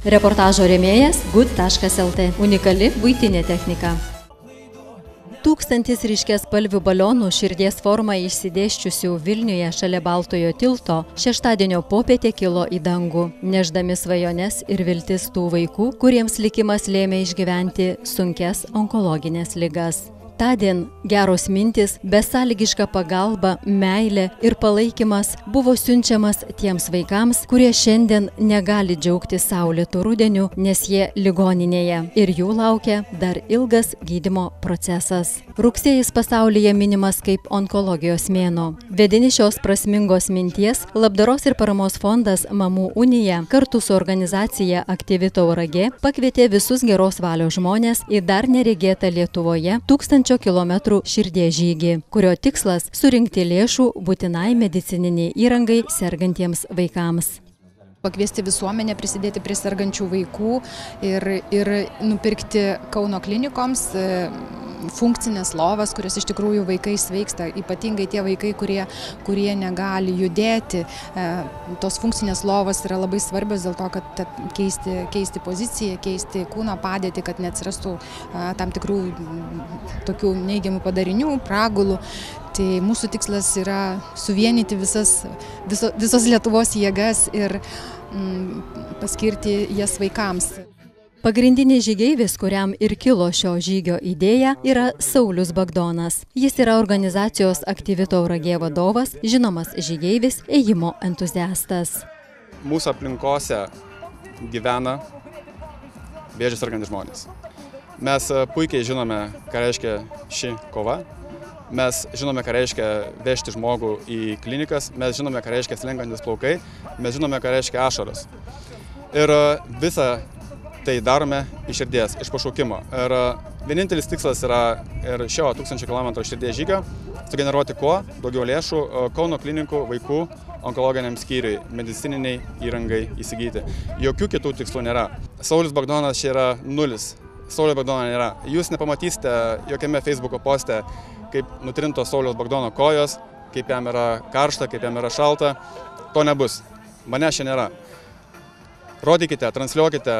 Reportažo rėmėjas good.lt. Unikali buitinė technika. 1000 ryškiaspalvių balionų širdies formą išsidėsčiusių Vilniuje šalia Baltojo tilto šeštadienio popietę kilo į dangų, nešdami svajones ir viltis tų vaikų, kuriems likimas lėmė išgyventi sunkias onkologines ligas. Tądien geros mintis, besąlygiška pagalba, meilė ir palaikymas buvo siunčiamas tiems vaikams, kurie šiandien negali džiaugtis saulėtų rudeniu, nes jie ligoninėje ir jų laukia dar ilgas gydymo procesas. Rugsėjis pasaulyje minimas kaip onkologijos mėnuo. Vedini šios prasmingos minties Labdaros ir paramos fondas Mamų unija kartu su organizacija Aktyvi Tauragė pakvietė visus geros valios žmonės į dar neregėtą Lietuvoje 1000 kilometrų širdies žygį, kurio tikslas – surinkti lėšų būtinai medicininiai įrangai sergantiems vaikams. Pakviesti visuomenę prisidėti prie sergančių vaikų ir nupirkti Kauno klinikoms funkcinės lovas, kurios iš tikrųjų vaikai sveiksta, ypatingai tie vaikai, kurie negali judėti. Tos funkcinės lovos yra labai svarbios dėl to, kad keisti poziciją, keisti kūno padėtį, kad neatsirastų tam tikrų tokių neigiamų padarinių, pragulų. Tai mūsų tikslas yra suvienyti visos Lietuvos jėgas ir paskirti jas vaikams. Pagrindinis žygeivis, kuriam ir kilo šio žygio idėja, yra Saulius Bagdonas. Jis yra organizacijos Aktyvi Tauragė vadovas, žinomas žygeivis, ėjimo entuziastas. Mūsų aplinkose gyvena vėžiu sergantys žmonės. Mes puikiai žinome, ką reiškia ši kova. Mes žinome, ką reiškia vežti žmogų į klinikas, mes žinome, ką reiškia slenkantis plaukai, mes žinome, ką reiškia ašaros. Ir visą tai darome iš širdies, iš pašaukimo. Ir vienintelis tikslas yra ir šio 1000 km širdies žygio sugeneruoti kuo daugiau lėšų Kauno klinikų vaikų onkologiniam skyriui, medicininiai įrangai įsigyti. Jokių kitų tikslų nėra. Saulius Bagdonas čia yra nulis. Saulius Bagdono nėra. Jūs nepamatysite jokiame Facebooko poste, kaip nutrinto Sauliaus Bagdono kojos, kaip jam yra karšta, kaip jam yra šalta. To nebus. Mane čia nėra. Rodykite, transliuokite,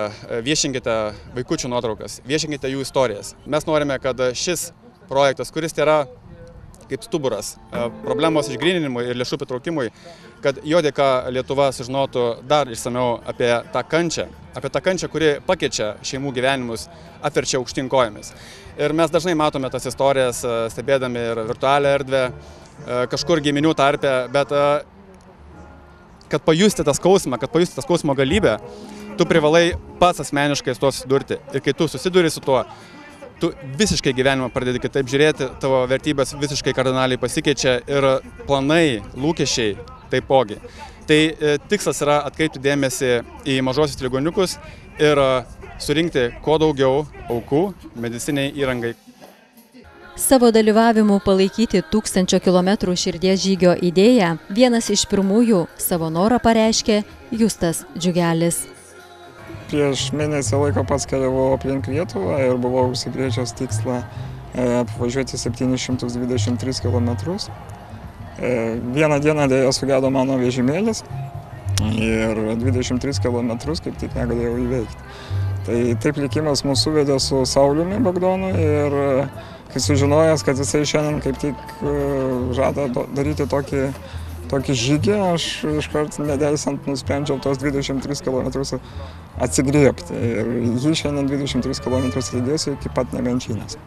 viešinkite vaikučių nuotraukas, viešinkite jų istorijas. Mes norime, kad šis projektas, kuris yra kaip stuburas problemos išgryninimui ir lėšų pritraukimui, kad jo dėka Lietuva sužinotų dar išsamiau apie tą kančią, kuri pakeičia šeimų gyvenimus, apverčia aukštyn kojomis. Ir mes dažnai matome tas istorijas, stebėdami ir virtualią erdvę, kažkur giminių tarpe, bet kad pajusti tą skausmą, kad pajusti tą skausmo galybę, tu privalai pats asmeniškai su tuo susidurti. Ir kai tu susiduri su tuo, tu visiškai gyvenimą pradedi kitaip žiūrėti, tavo vertybės visiškai kardinaliai pasikeičia ir planai, lūkesčiai taipogi. Tai tikslas yra atkreipti dėmesį į mažosius ligoniukus ir surinkti kuo daugiau aukų mediciniai įrangai. Savo dalyvavimu palaikyti 1000 km širdies žygio idėją vienas iš pirmųjų savo norą pareiškė Justas Džiugelis. Prieš mėnesį laiko pats keliavau aplink Lietuvą ir buvau užsibrėžęs tikslą apvažiuoti 723 km. Vieną dieną dėja sugedo mano vežimėlis ir 23 km kaip tik negalėjau įveikti. Tai taip likimas mūsų suvedė su Sauliumi Bagdonu ir kai sužinojęs, kad jisai šiandien kaip tik žada daryti tokį žygį, aš iškart nedelsiant nusprendžiau tos 23 km atsigriebti. Ir jį šiandien 23 km lydėsiu iki pat Nemenčinės.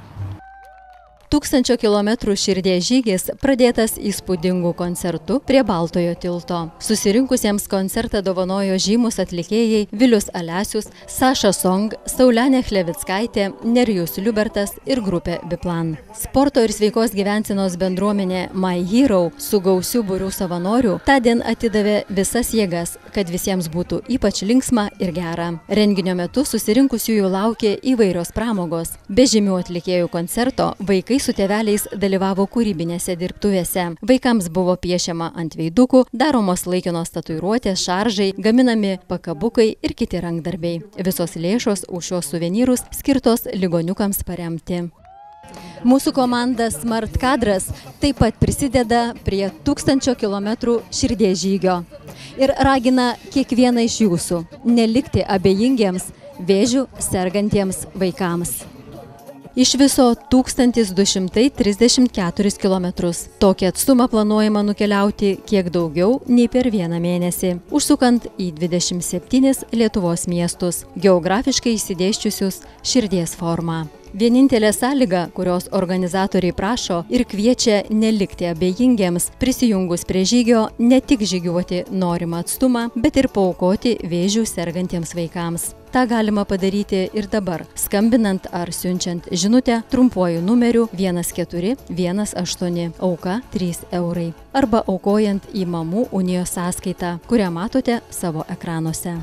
1000 km širdies žygis pradėtas įspūdingu koncertu prie Baltojo tilto. Susirinkusiems koncertą dovanojo žymus atlikėjai Vilius Alesius, Saša Song, Saulenė Chlevickaitė, Nerijus Liubertas ir grupė Biplan. Sporto ir sveikos gyvensenos bendruomenė My Hero su gausiu būriu savanorių tądien atidavė visas jėgas, kad visiems būtų ypač linksma ir gera. Renginio metu susirinkusiųjų laukė įvairios pramogos. Be žymių atlikėjų koncerto vaikai su tėveliais dalyvavo kūrybinėse dirbtuvėse. Vaikams buvo piešiama ant veidukų, daromos laikinos tatuiruotės, šaržai, gaminami pakabukai ir kiti rankdarbiai. Visos lėšos už šios suvenyrus skirtos ligoniukams paremti. Mūsų komanda Smart Kadras taip pat prisideda prie 1000 km širdies žygio ir ragina kiekvieną iš jūsų nelikti abejingiems vėžiu sergantiems vaikams. Iš viso 1234 km. Tokį atstumą planuojama nukeliauti kiek daugiau nei per vieną mėnesį, užsukant į 27 Lietuvos miestus, geografiškai išsidėsčiusius širdies forma. Vienintelė sąlyga, kurios organizatoriai prašo ir kviečia nelikti abejingiems, prisijungus prie žygio, ne tik žygiuoti norimą atstumą, bet ir paaukoti vėžiu sergantiems vaikams. Ta galima padaryti ir dabar, skambinant ar siunčiant žinutę trumpuoju numeriu 1418, auka 3 eurai, arba aukojant į Mamų unijos sąskaitą, kurią matote savo ekranuose.